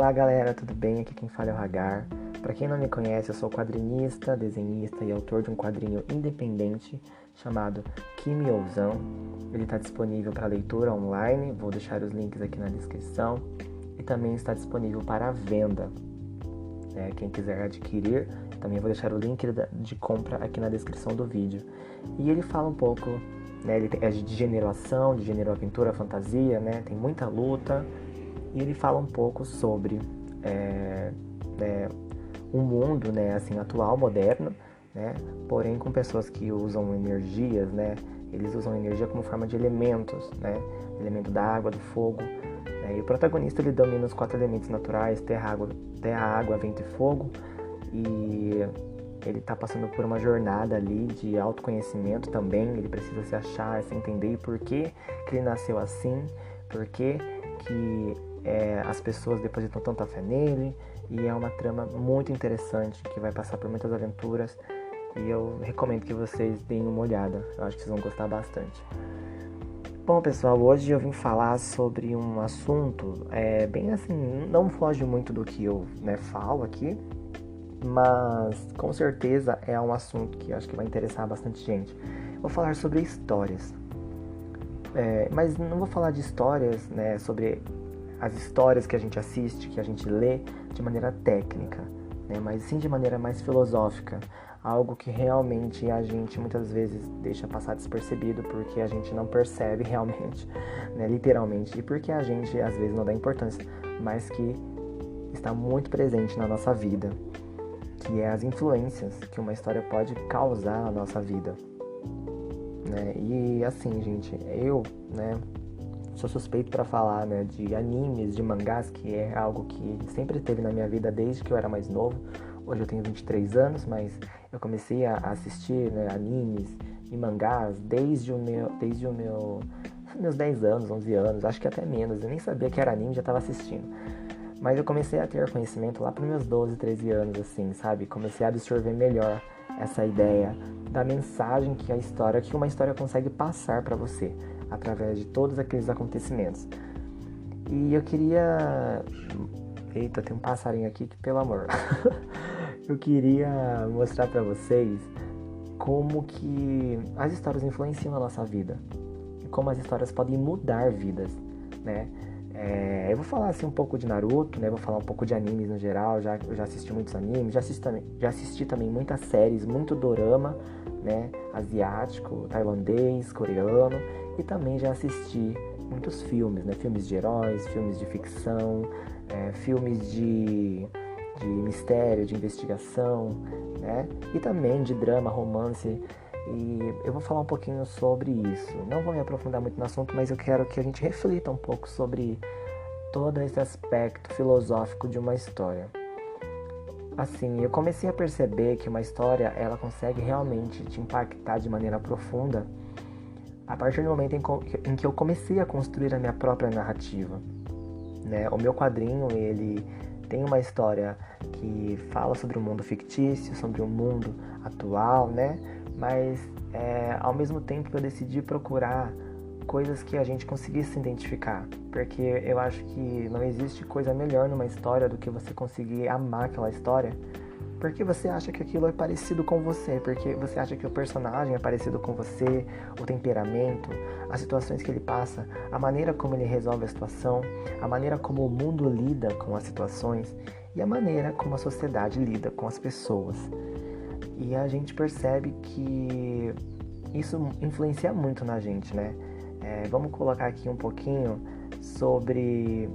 Olá galera, tudo bem? Aqui quem fala é o Hagar. Para quem não me conhece, eu sou quadrinista, desenhista e autor de um quadrinho independente chamado Kimi Ouzão. Ele está disponível para leitura online, vou deixar os links aqui na descrição. E também está disponível para venda. Quem quiser adquirir, também vou deixar o link de compra aqui na descrição do vídeo. E ele fala um pouco, ele é de gênero ação, de gênero aventura, fantasia, tem muita luta. E ele fala um pouco sobre um mundo assim, atual, moderno, porém com pessoas que usam energias, eles usam energia como forma de elementos, elemento da água, do fogo. E o protagonista ele domina os 4 elementos naturais, terra, água, vento e fogo. E ele está passando por uma jornada ali de autoconhecimento também. Ele precisa se achar, se entender por que ele nasceu assim, por que as pessoas depositam tanta fé nele. E é uma trama muito interessante que vai passar por muitas aventuras. E eu recomendo que vocês deem uma olhada. Eu acho que vocês vão gostar bastante. Bom, pessoal, hoje eu vim falar sobre um assunto bem assim, não foge muito do que eu falo aqui, mas com certeza é um assunto que eu acho que vai interessar bastante gente. Vou falar sobre histórias, mas não vou falar de histórias, sobre as histórias que a gente assiste, que a gente lê de maneira técnica, mas sim de maneira mais filosófica. Algo que realmente a gente muitas vezes deixa passar despercebido porque a gente não percebe realmente, literalmente, e porque a gente às vezes não dá importância, mas que está muito presente na nossa vida, que é as influências que uma história pode causar na nossa vida. E assim, gente, eu sou suspeito para falar de animes, de mangás, que é algo que sempre teve na minha vida desde que eu era mais novo. Hoje eu tenho 23 anos, mas eu comecei a assistir animes e mangás desde meus 10 anos, 11 anos, acho que até menos. Eu nem sabia que era anime, já estava assistindo. Mas eu comecei a ter conhecimento lá para meus 12, 13 anos, assim, sabe? Comecei a absorver melhor essa ideia da mensagem que uma história consegue passar para você, através de todos aqueles acontecimentos. E eu queria... Eita, tem um passarinho aqui que, pelo amor... Eu queria mostrar para vocês como que as histórias influenciam a nossa vida e como as histórias podem mudar vidas, eu vou falar assim um pouco de Naruto, vou falar um pouco de animes no geral. Eu já assisti muitos animes, já assisti também muitas séries, muito dorama, asiático, tailandês, coreano, e também já assisti muitos filmes, filmes de heróis, filmes de ficção, filmes de mistério, de investigação, e também de drama, romance. E eu vou falar um pouquinho sobre isso. Não vou me aprofundar muito no assunto, mas eu quero que a gente reflita um pouco sobre todo esse aspecto filosófico de uma história. Assim, eu comecei a perceber que uma história, ela consegue realmente te impactar de maneira profunda a partir do momento em que eu comecei a construir a minha própria narrativa. O meu quadrinho, ele tem uma história que fala sobre um mundo fictício, sobre um mundo atual, mas ao mesmo tempo eu decidi procurar coisas que a gente conseguisse se identificar, porque eu acho que não existe coisa melhor numa história do que você conseguir amar aquela história, porque você acha que aquilo é parecido com você, porque você acha que o personagem é parecido com você, o temperamento, as situações que ele passa, a maneira como ele resolve a situação, a maneira como o mundo lida com as situações e a maneira como a sociedade lida com as pessoas. E a gente percebe que isso influencia muito na gente, vamos colocar aqui um pouquinho sobre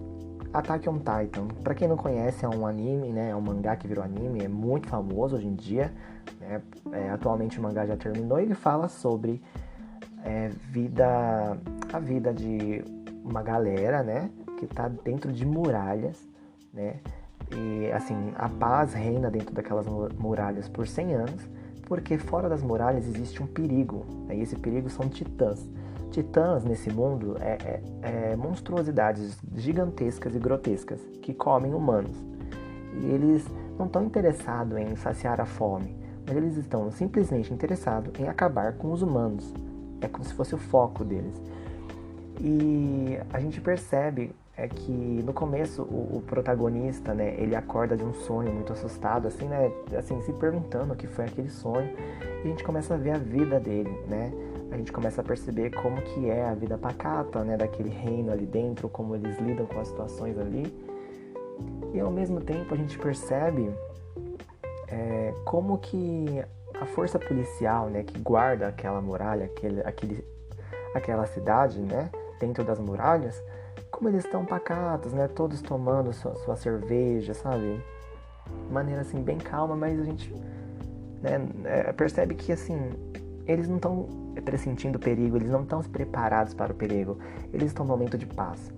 Attack on Titan. Para quem não conhece, é um anime, é um mangá que virou anime, é muito famoso hoje em dia, atualmente o mangá já terminou. E ele fala sobre a vida de uma galera, que está dentro de muralhas, e assim, a paz reina dentro daquelas muralhas por 100 anos, porque fora das muralhas existe um perigo, e esse perigo são titãs. Titãs nesse mundo é monstruosidades gigantescas e grotescas que comem humanos. E eles não estão interessados em saciar a fome, mas eles estão simplesmente interessados em acabar com os humanos. É como se fosse o foco deles. E a gente percebe é que no começo o protagonista, né, ele acorda de um sonho muito assustado, assim, né, assim, se perguntando o que foi aquele sonho, e a gente começa a ver a vida dele, né, a gente começa a perceber como que é a vida pacata, né, daquele reino ali dentro, como eles lidam com as situações ali, e ao mesmo tempo a gente percebe como que a força policial, né, que guarda aquela muralha, aquela cidade, né, dentro das muralhas, como eles estão pacatos, né, todos tomando sua cerveja, sabe, de maneira assim bem calma, mas a gente, né, percebe que assim eles não estão pressentindo perigo, eles não estão preparados para o perigo, eles estão no momento de paz.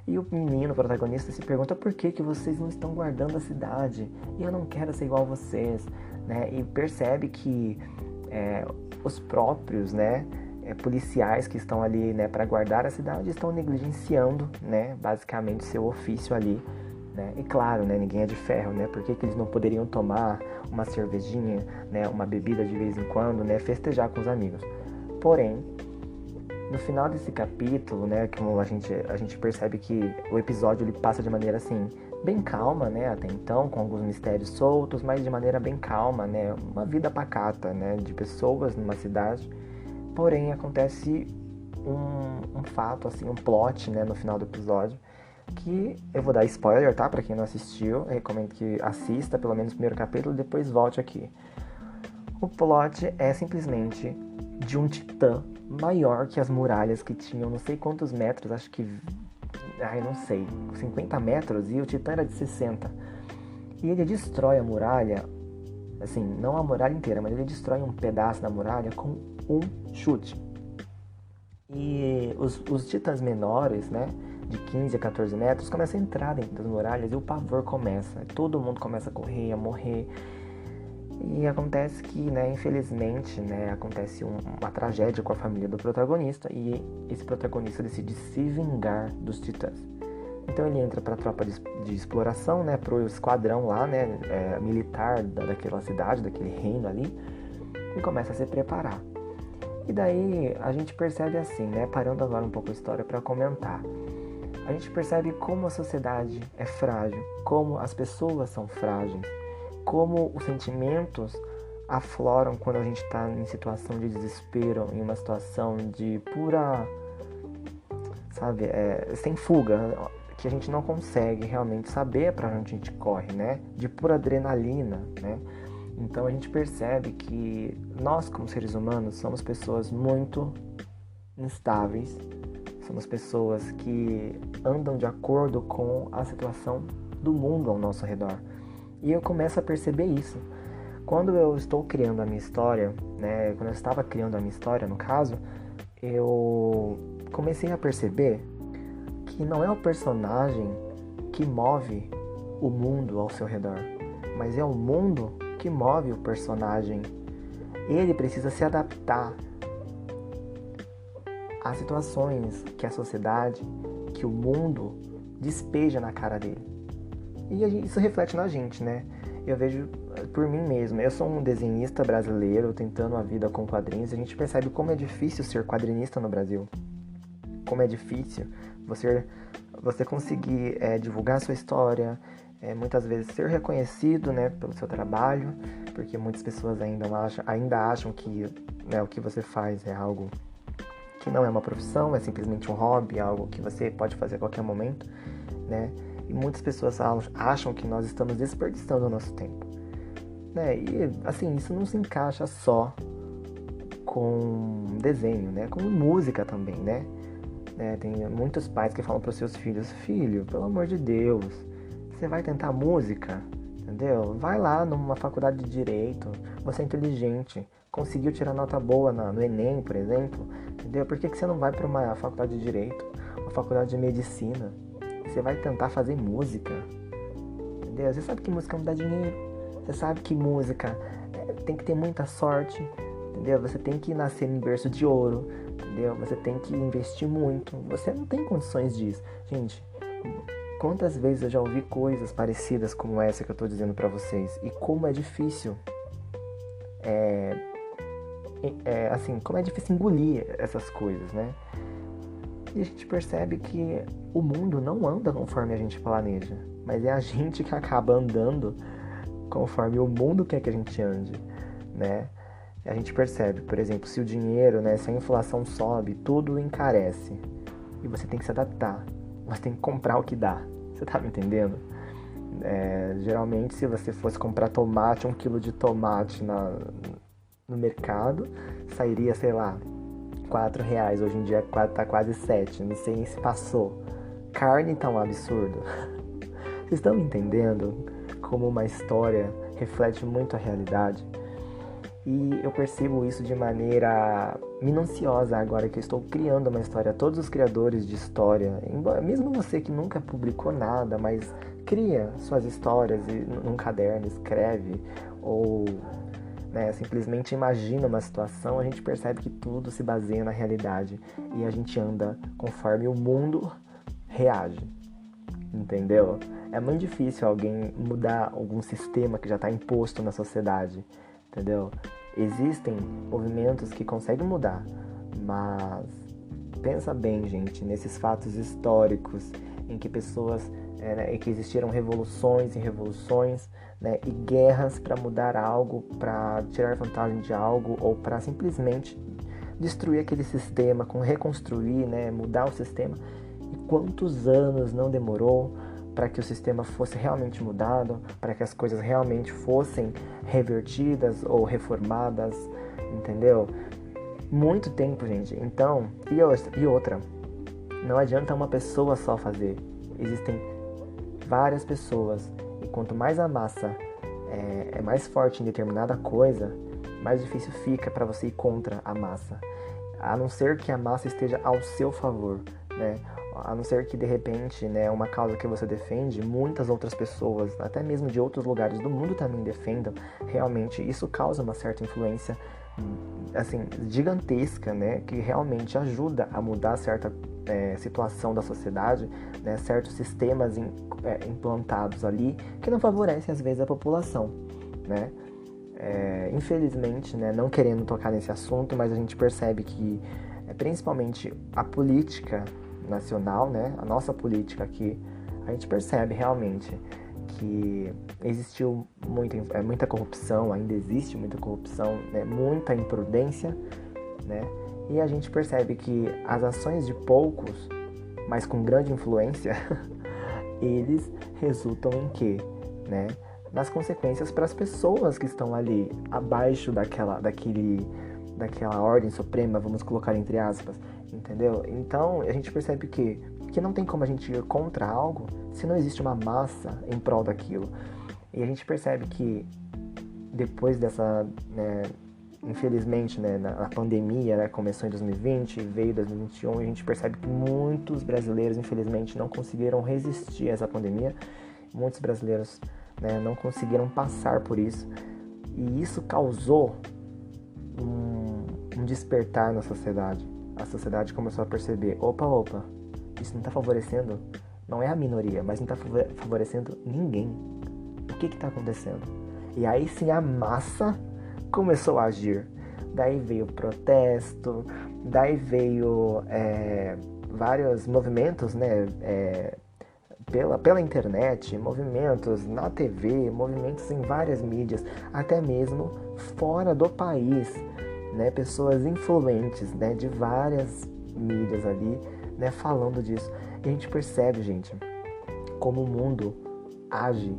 E o menino, o protagonista, se pergunta por que vocês não estão guardando a cidade? E eu não quero ser igual a vocês, né? E percebe que os próprios, né, policiais que estão ali, né, para guardar a cidade estão negligenciando, né, basicamente seu ofício ali, né? E claro, né, ninguém é de ferro, né? Por que eles não poderiam tomar uma cervejinha, né, uma bebida de vez em quando, né, festejar com os amigos? Porém, no final desse capítulo, né, como a gente percebe que o episódio ele passa de maneira assim bem calma, né, até então, com alguns mistérios soltos, mas de maneira bem calma, né, uma vida pacata, né, de pessoas numa cidade. Porém, acontece um fato, assim, um plot, né, no final do episódio, que eu vou dar spoiler, tá, pra quem não assistiu, eu recomendo que assista pelo menos o primeiro capítulo e depois volte aqui. O plot é simplesmente de um titã maior que as muralhas que tinham não sei quantos metros, acho que, não sei, 50 metros, e o titã era de 60. E ele destrói a muralha, assim, não a muralha inteira, mas ele destrói um pedaço da muralha com um chute. E os titãs menores, né, de 15 a 14 metros, começam a entrar dentro das muralhas e o pavor começa. Todo mundo começa a correr, a morrer. E acontece que, né, infelizmente, né, acontece uma tragédia com a família do protagonista e esse protagonista decide se vingar dos titãs. Então ele entra para a tropa de exploração, né, pro esquadrão lá, né, militar daquela cidade, daquele reino ali, e começa a se preparar. E daí a gente percebe assim, né, parando agora um pouco a história para comentar, a gente percebe como a sociedade é frágil, como as pessoas são frágeis, como os sentimentos afloram quando a gente está em situação de desespero, em uma situação de pura, sabe, sem fuga, que a gente não consegue realmente saber para onde a gente corre, né, de pura adrenalina, né. Então a gente percebe que nós, como seres humanos, somos pessoas muito instáveis, somos pessoas que andam de acordo com a situação do mundo ao nosso redor. E eu começo a perceber isso. Quando eu estou criando a minha história, né, quando eu estava criando a minha história, no caso, eu comecei a perceber que não é o personagem que move o mundo ao seu redor, mas é o mundo que move o personagem. Ele precisa se adaptar às situações que a sociedade, que o mundo despeja na cara dele. E isso reflete na gente, né? Eu vejo por mim mesmo. Eu sou um desenhista brasileiro tentando a vida com quadrinhos e a gente percebe como é difícil ser quadrinista no Brasil. Como é difícil você conseguir divulgar a sua história, muitas vezes ser reconhecido, né, pelo seu trabalho, porque muitas pessoas ainda acham que, né, o que você faz é algo que não é uma profissão, é simplesmente um hobby, algo que você pode fazer a qualquer momento, né? E muitas pessoas acham que nós estamos desperdiçando o nosso tempo, né? E, assim, isso não se encaixa só com desenho, né? Com música também, né? Tem muitos pais que falam para os seus filhos: filho, pelo amor de Deus, você vai tentar música, entendeu? Vai lá numa faculdade de Direito, você é inteligente, conseguiu tirar nota boa no Enem, por exemplo, entendeu? Por que você não vai para uma faculdade de Direito, uma faculdade de Medicina? Você vai tentar fazer música, entendeu? Você sabe que música não dá dinheiro, você sabe que música tem que ter muita sorte, entendeu? Você tem que nascer em berço de ouro, entendeu? Você tem que investir muito, você não tem condições disso. Gente, quantas vezes eu já ouvi coisas parecidas como essa que eu tô dizendo pra vocês, e como é difícil, assim, como é difícil engolir essas coisas, né? E a gente percebe que o mundo não anda conforme a gente planeja, mas é a gente que acaba andando conforme o mundo quer que a gente ande, né? A gente percebe, por exemplo, se o dinheiro, né, se a inflação sobe, tudo encarece. E você tem que se adaptar. Você tem que comprar o que dá. Você tá me entendendo? Geralmente, se você fosse comprar tomate, 1 quilo de tomate no mercado, sairia, sei lá, R$ 4. Hoje em dia tá quase 7. Não sei nem se passou. Carne tá um absurdo. Vocês estão entendendo como uma história reflete muito a realidade? E eu percebo isso de maneira minuciosa agora que eu estou criando uma história. Todos os criadores de história, mesmo você que nunca publicou nada, mas cria suas histórias num caderno, escreve, ou né, simplesmente imagina uma situação, a gente percebe que tudo se baseia na realidade e a gente anda conforme o mundo reage, entendeu? É muito difícil alguém mudar algum sistema que já está imposto na sociedade, entendeu? Existem movimentos que conseguem mudar, mas pensa bem, gente, nesses fatos históricos em que pessoas, em que existiram revoluções e revoluções, né, e guerras para mudar algo, para tirar vantagem de algo ou para simplesmente destruir aquele sistema, reconstruir, né, mudar o sistema. E quantos anos não demorou para que o sistema fosse realmente mudado, para que as coisas realmente fossem revertidas ou reformadas, entendeu? Muito tempo, gente. Então, e outra, não adianta uma pessoa só fazer. Existem várias pessoas. E quanto mais a massa é mais forte em determinada coisa, mais difícil fica para você ir contra a massa. A não ser que a massa esteja ao seu favor, né? A não ser que, de repente, né, uma causa que você defende, muitas outras pessoas, até mesmo de outros lugares do mundo também defendam, realmente isso causa uma certa influência, assim, gigantesca, né, que realmente ajuda a mudar certa situação da sociedade, né, certos sistemas implantados ali, que não favorecem, às vezes, a população, né. Infelizmente, né, não querendo tocar nesse assunto, mas a gente percebe que, principalmente, a política nacional, né, a nossa política aqui, a gente percebe realmente que existiu muita corrupção, ainda existe muita corrupção, né, muita imprudência, né, e a gente percebe que as ações de poucos, mas com grande influência, eles resultam em quê, né, nas consequências para as pessoas que estão ali abaixo daquela ordem suprema, vamos colocar entre aspas, entendeu? Então, a gente percebe que não tem como a gente ir contra algo se não existe uma massa em prol daquilo. E a gente percebe que depois dessa, né, infelizmente, né, na pandemia, né, começou em 2020, veio 2021, e a gente percebe que muitos brasileiros, infelizmente, não conseguiram resistir a essa pandemia. Muitos brasileiros, né, não conseguiram passar por isso. E isso causou um despertar na sociedade. A sociedade começou a perceber, opa, isso não está favorecendo, não é a minoria, mas não está favorecendo ninguém. O que está acontecendo? E aí sim a massa começou a agir. Daí veio protesto, daí veio vários movimentos, né, pela internet, movimentos na TV, movimentos em várias mídias, até mesmo fora do país, né, pessoas influentes, né, de várias mídias ali, né, falando disso. E a gente percebe, gente, como o mundo age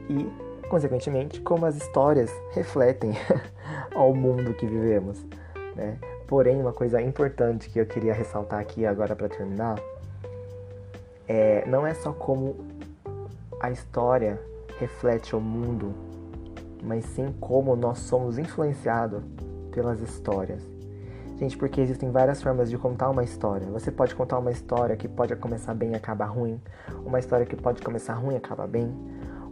e, consequentemente, como as histórias refletem ao mundo que vivemos, né? Porém, uma coisa importante que eu queria ressaltar aqui agora para terminar não é só como a história reflete o mundo, mas sim como nós somos influenciados pelas histórias. Gente, porque existem várias formas de contar uma história. Você pode contar uma história que pode começar bem e acabar ruim, uma história que pode começar ruim e acabar bem,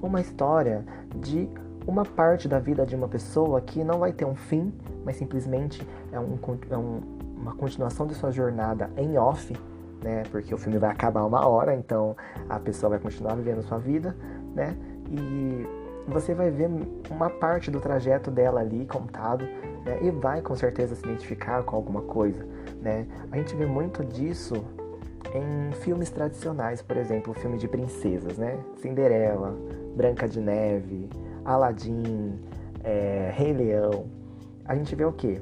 uma história de uma parte da vida de uma pessoa que não vai ter um fim, mas simplesmente uma continuação de sua jornada em off, né? Porque o filme vai acabar uma hora, então a pessoa vai continuar vivendo sua vida, né? E você vai ver uma parte do trajeto dela ali contado, né? E vai com certeza se identificar com alguma coisa, né? A gente vê muito disso em filmes tradicionais, por exemplo, filme de princesas, né? Cinderela, Branca de Neve, Aladdin, Rei Leão. A gente vê o quê?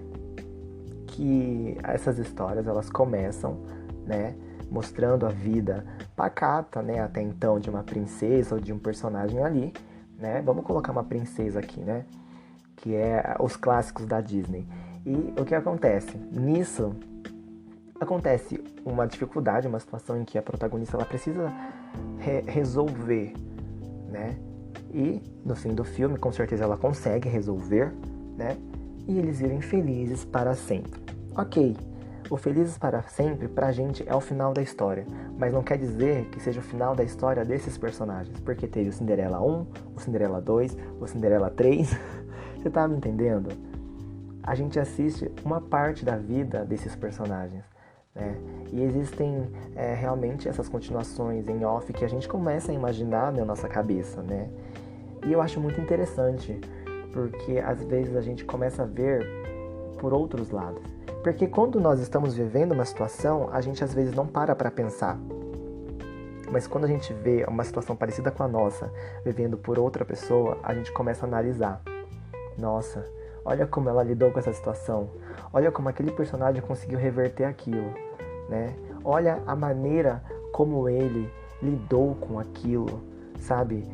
Que essas histórias, elas começam, né, mostrando a vida pacata, né, até então, de uma princesa ou de um personagem ali, né? Vamos colocar uma princesa aqui, né? Que é os clássicos da Disney. E o que acontece? Nisso, acontece uma dificuldade, uma situação em que a protagonista ela precisa resolver, né? E no fim do filme, com certeza ela consegue resolver, né? E eles vivem felizes para sempre. Ok, o felizes para sempre pra gente é o final da história, mas não quer dizer que seja o final da história desses personagens, porque teve o Cinderela 1, o Cinderela 2, o Cinderela 3. Você tá me entendendo? A gente assiste uma parte da vida desses personagens, né? E existem realmente essas continuações em off que a gente começa a imaginar na nossa cabeça, né? E eu acho muito interessante, porque às vezes a gente começa a ver por outros lados. Porque quando nós estamos vivendo uma situação, a gente às vezes não para pensar. Mas quando a gente vê uma situação parecida com a nossa, vivendo por outra pessoa, a gente começa a analisar. Nossa, olha como ela lidou com essa situação. Olha como aquele personagem conseguiu reverter aquilo, né? Olha a maneira como ele lidou com aquilo, sabe?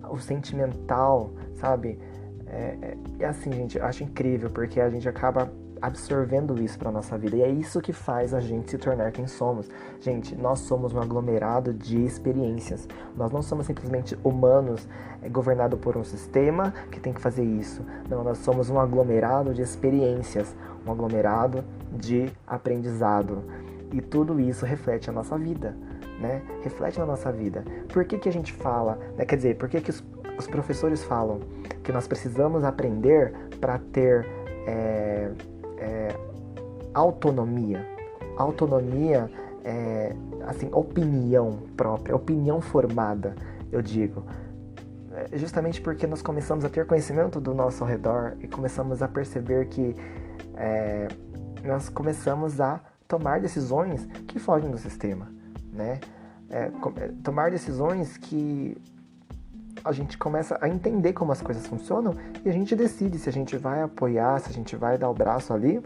O sentimental, sabe? É assim, gente, eu acho incrível, porque a gente acaba absorvendo isso para nossa vida, e é isso que faz a gente se tornar quem somos. Gente, nós somos um aglomerado de experiências. Nós não somos simplesmente humanos governados por um sistema que tem que fazer isso. Não, nós somos um aglomerado de experiências, um aglomerado de aprendizado, e tudo isso reflete a nossa vida, né? Reflete na nossa vida. Por que a gente fala, né? Quer dizer, por que os professores falam que nós precisamos aprender para ter autonomia? Autonomia é, assim, opinião própria, opinião formada, eu digo. Justamente porque nós começamos a ter conhecimento do nosso ao redor e começamos a perceber que nós começamos a tomar decisões que fogem do sistema, né? Tomar decisões que a gente começa a entender como as coisas funcionam, e a gente decide se a gente vai apoiar, se a gente vai dar o braço ali,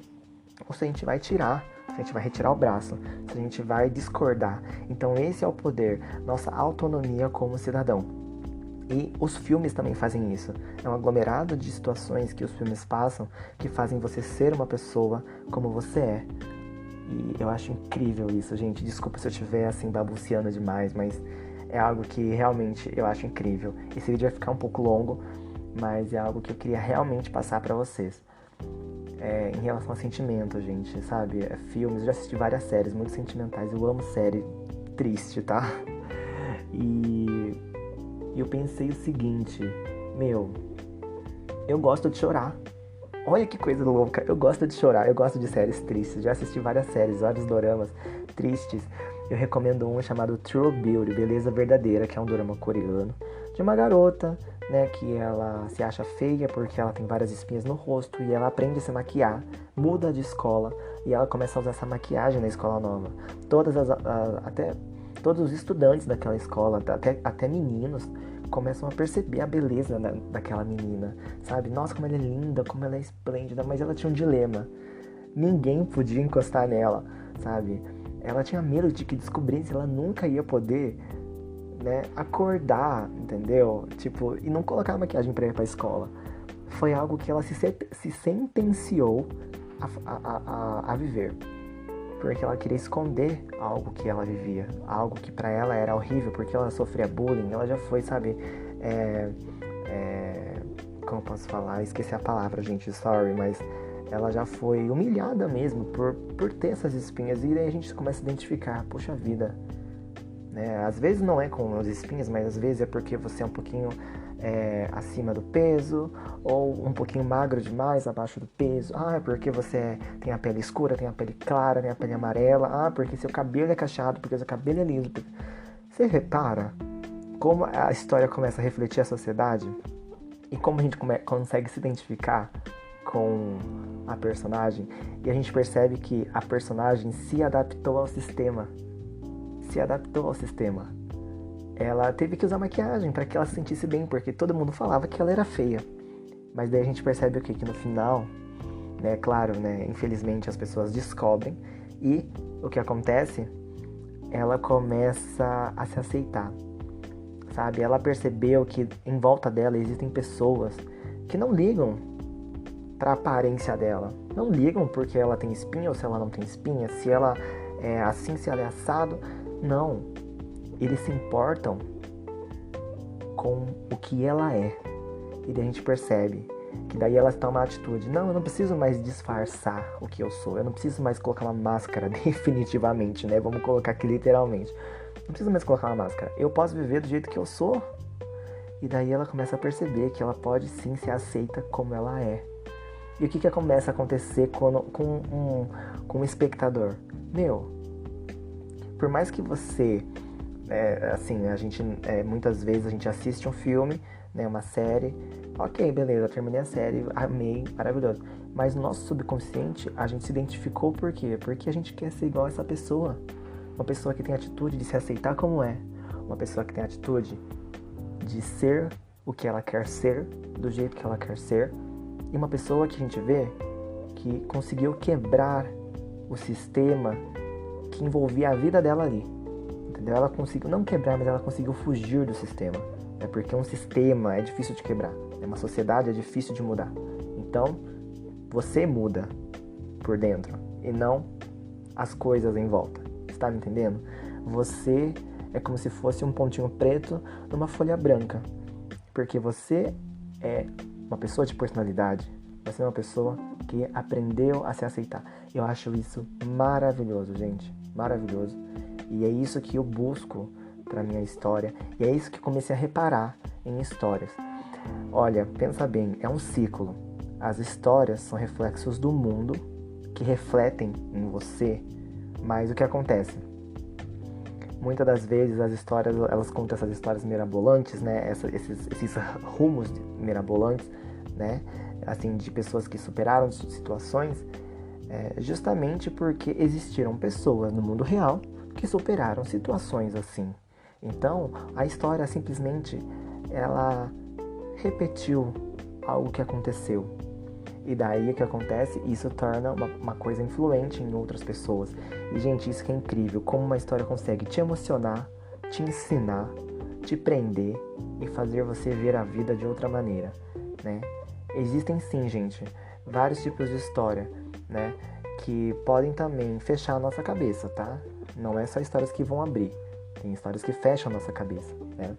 ou se a gente vai tirar, se a gente vai retirar o braço, se a gente vai discordar. Então esse é o poder, nossa autonomia como cidadão. E os filmes também fazem isso. É um aglomerado de situações que os filmes passam que fazem você ser uma pessoa como você é. E eu acho incrível isso, gente. Desculpa se eu estiver assim babuceando demais, mas é algo que realmente eu acho incrível. Esse vídeo vai ficar um pouco longo, mas é algo que eu queria realmente passar pra vocês. Em relação a sentimento, gente, sabe? Filmes, eu já assisti várias séries muito sentimentais. Eu amo série triste, tá? E eu pensei o seguinte: meu, eu gosto de chorar. Olha que coisa louca, eu gosto de chorar, eu gosto de séries tristes. Já assisti várias séries, vários doramas tristes. Eu recomendo um chamado True Beauty, Beleza Verdadeira, que é um dorama coreano, de uma garota, né, que ela se acha feia porque ela tem várias espinhas no rosto, e ela aprende a se maquiar, muda de escola, e ela começa a usar essa maquiagem na escola nova. Até todos os estudantes daquela escola, até meninos, começam a perceber a beleza daquela menina, sabe? Nossa, como ela é linda, como ela é esplêndida, mas ela tinha um dilema. Ninguém podia encostar nela, sabe? Ela tinha medo de que descobrisse, ela nunca ia poder, né, acordar, entendeu? Tipo, e não colocar maquiagem pra ir pra escola. Foi algo que ela se sentenciou a viver. Porque ela queria esconder algo que ela vivia, algo que pra ela era horrível, porque ela sofria bullying. Ela já foi, sabe, como eu posso falar? Esqueci a palavra, gente, sorry, mas ela já foi humilhada mesmo por ter essas espinhas. E daí a gente começa a identificar, poxa vida, né? Às vezes não é com as espinhas, mas às vezes é porque você é um pouquinho acima do peso, ou um pouquinho magro demais, abaixo do peso. É porque você tem a pele escura, tem a pele clara, tem a pele amarela. Porque seu cabelo é cacheado, porque seu cabelo é liso. Você repara como a história começa a refletir a sociedade? E como a gente consegue se identificar? com a personagem e a gente percebe que a personagem se adaptou ao sistema. Ela teve que usar maquiagem para que ela se sentisse bem, porque todo mundo falava que ela era feia. Mas daí a gente percebe o quê? Que no final, né, claro, né, infelizmente as pessoas descobrem e o que acontece? Ela começa a se aceitar, sabe? Ela percebeu que em volta dela existem pessoas que não ligam para a aparência dela. Não ligam porque ela tem espinha ou se ela não tem espinha, se ela é assim, se ela é assado. Não. Eles se importam com o que ela é. E daí a gente percebe que daí elas tomam uma atitude. Não, eu não preciso mais disfarçar o que eu sou. Eu não preciso mais colocar uma máscara, definitivamente, né? Vamos colocar aqui literalmente. Não preciso mais colocar uma máscara. Eu posso viver do jeito que eu sou. E daí ela começa a perceber que ela pode sim ser aceita como ela é. E o que começa a acontecer com um espectador? Meu, por mais que você... assim, a gente muitas vezes a gente assiste um filme, né, uma série, ok, beleza, terminei a série, amei, maravilhoso, mas no nosso subconsciente a gente se identificou por quê? Porque a gente quer ser igual a essa pessoa, uma pessoa que tem a atitude de se aceitar como é, uma pessoa que tem a atitude de ser o que ela quer ser, do jeito que ela quer ser, e uma pessoa que a gente vê que conseguiu quebrar o sistema que envolvia a vida dela ali. Entendeu? Ela conseguiu, não quebrar, mas ela conseguiu fugir do sistema. É porque um sistema é difícil de quebrar. Uma sociedade é difícil de mudar. Então, você muda por dentro e não as coisas em volta. Está me entendendo? Você é como se fosse um pontinho preto numa folha branca. Porque você é uma pessoa de personalidade. Você é uma pessoa que aprendeu a se aceitar. Eu acho isso maravilhoso, gente. Maravilhoso. E é isso que eu busco para minha história. E é isso que eu comecei a reparar em histórias. Olha, pensa bem, é um ciclo. As histórias são reflexos do mundo que refletem em você. Mas o que acontece? Muitas das vezes as histórias, elas contam essas histórias mirabolantes, né? Esses rumos mirabolantes, né? Assim, de pessoas que superaram situações, justamente porque existiram pessoas no mundo real que superaram situações assim. Então, a história simplesmente, ela repetiu algo que aconteceu. E daí o que acontece? Isso torna uma coisa influente em outras pessoas. E, gente, isso que é incrível. Como uma história consegue te emocionar, te ensinar, te prender e fazer você ver a vida de outra maneira, né? Existem sim, gente, vários tipos de história, né? Que podem também fechar a nossa cabeça, tá? Não é só histórias que vão abrir. Tem histórias que fecham a nossa cabeça, né?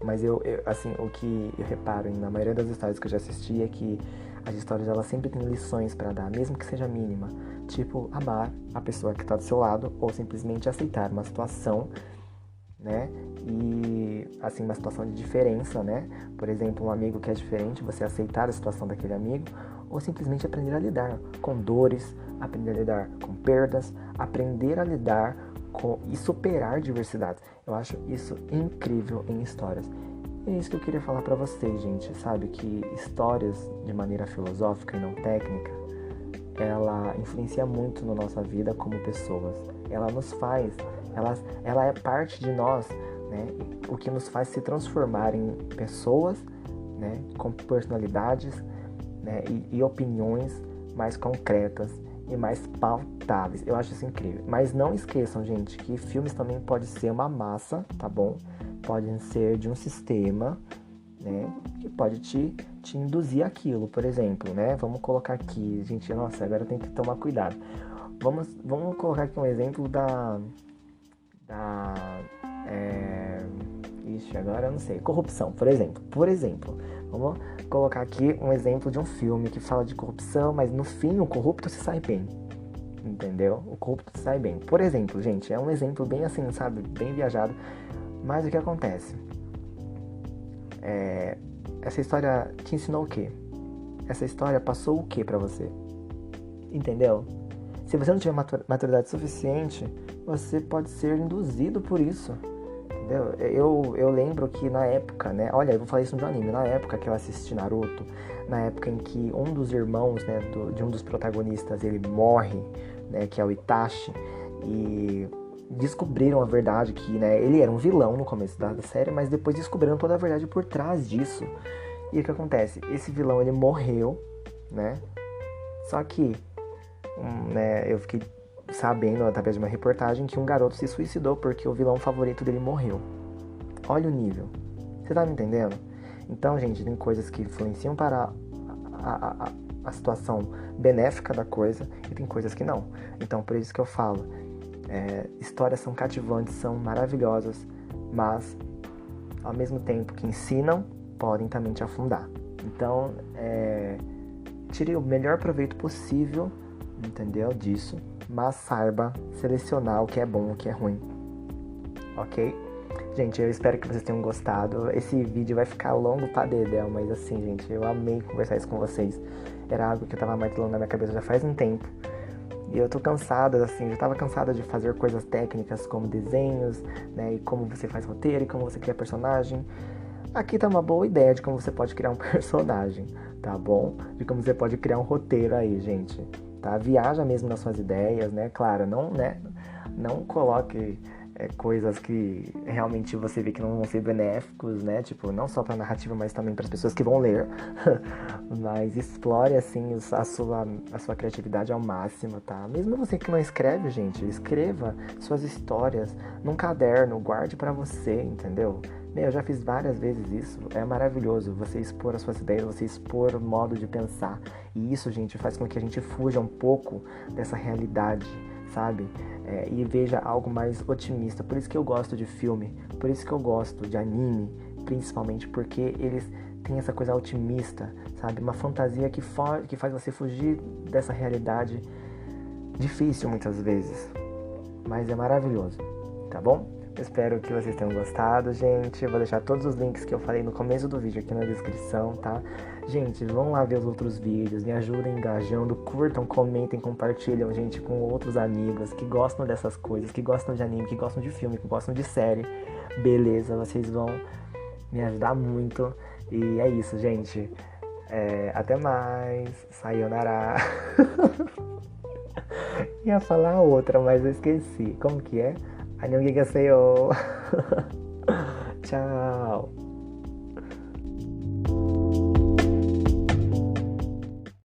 Mas assim, o que eu reparo na maioria das histórias que eu já assisti é que as histórias, elas sempre têm lições pra dar, mesmo que seja mínima. Tipo, amar a pessoa que tá do seu lado ou simplesmente aceitar uma situação, né? E, assim, uma situação de diferença, né? Por exemplo, um amigo que é diferente, você aceitar a situação daquele amigo ou simplesmente aprender a lidar com dores, aprender a lidar com perdas, aprender a lidar e superar diversidades. Eu acho isso incrível em histórias. E é isso que eu queria falar pra vocês, gente, sabe? Que histórias de maneira filosófica e não técnica, ela influencia muito na nossa vida como pessoas. Ela nos faz, ela é parte de nós, né? O que nos faz se transformar em pessoas, né? Com personalidades, né? E opiniões mais concretas e mais pautáveis. Eu acho isso incrível. Mas não esqueçam, gente, que filmes também podem ser uma massa, tá bom? Podem ser de um sistema, né? Que pode te induzir aquilo, por exemplo, né? Vamos colocar aqui, gente, nossa, agora tem que tomar cuidado. Vamos colocar aqui um exemplo agora eu não sei. Corrupção, por exemplo. Vamos colocar aqui um exemplo de um filme que fala de corrupção, mas no fim o corrupto se sai bem. Entendeu? O corrupto se sai bem. Por exemplo, gente, é um exemplo bem assim, sabe? Bem viajado. Mas o que acontece? Essa história te ensinou o quê? Essa história passou o quê pra você? Entendeu? Se você não tiver maturidade suficiente, você pode ser induzido por isso. Entendeu? Eu lembro que na época, né? Olha, eu vou falar isso de um anime. Na época que eu assisti Naruto, na época em que um dos irmãos, né, de um dos protagonistas, ele morre, né, que é o Itachi, e descobriram a verdade que, né, ele era um vilão no começo da série, mas depois descobriram toda a verdade por trás disso. E o que acontece? Esse vilão, ele morreu, né? Só que, né, eu fiquei sabendo através de uma reportagem que um garoto se suicidou porque o vilão favorito dele morreu. Olha o nível. Você tá me entendendo? Então, gente, tem coisas que influenciam para a situação benéfica da coisa e tem coisas que não. Então, por isso que eu falo, histórias são cativantes, são maravilhosas, mas, ao mesmo tempo que ensinam, podem também te afundar. Então, tire o melhor proveito possível, entendeu? Disso, mas saiba selecionar o que é bom e o que é ruim. Ok? Gente, eu espero que vocês tenham gostado. Esse vídeo vai ficar longo pra dedéu, mas assim, gente, eu amei conversar isso com vocês. Era algo que eu tava martelando na minha cabeça já faz um tempo. E eu tô cansada, assim, já tava cansada de fazer coisas técnicas como desenhos, né? E como você faz roteiro, e como você cria personagem. Aqui tá uma boa ideia de como você pode criar um personagem, tá bom? De como você pode criar um roteiro aí, gente, tá? Viaja mesmo nas suas ideias, né? Claro, não coloque coisas que realmente você vê que não vão ser benéficos, né? Tipo, não só pra narrativa, mas também para as pessoas que vão ler. Mas explore, assim, a sua criatividade ao máximo, tá? Mesmo você que não escreve, gente, escreva suas histórias num caderno, guarde pra você, entendeu? Eu já fiz várias vezes isso, é maravilhoso você expor as suas ideias, você expor o modo de pensar. E isso, gente, faz com que a gente fuja um pouco dessa realidade, sabe? E veja algo mais otimista. Por isso que eu gosto de filme, por isso que eu gosto de anime, principalmente porque eles têm essa coisa otimista, sabe? Uma fantasia que faz você fugir dessa realidade difícil muitas vezes, mas é maravilhoso, tá bom? Eu espero que vocês tenham gostado, gente. Eu vou deixar todos os links que eu falei no começo do vídeo aqui na descrição, tá? Gente, vão lá ver os outros vídeos, me ajudem engajando, curtam, comentem, compartilham, gente, com outros amigos que gostam dessas coisas, que gostam de anime, que gostam de filme, que gostam de série. Beleza, vocês vão me ajudar muito. E é isso, gente. Até mais. Sayonara. Ia falar outra, mas eu esqueci. Como que é? 안녕히 계세요. Tchau.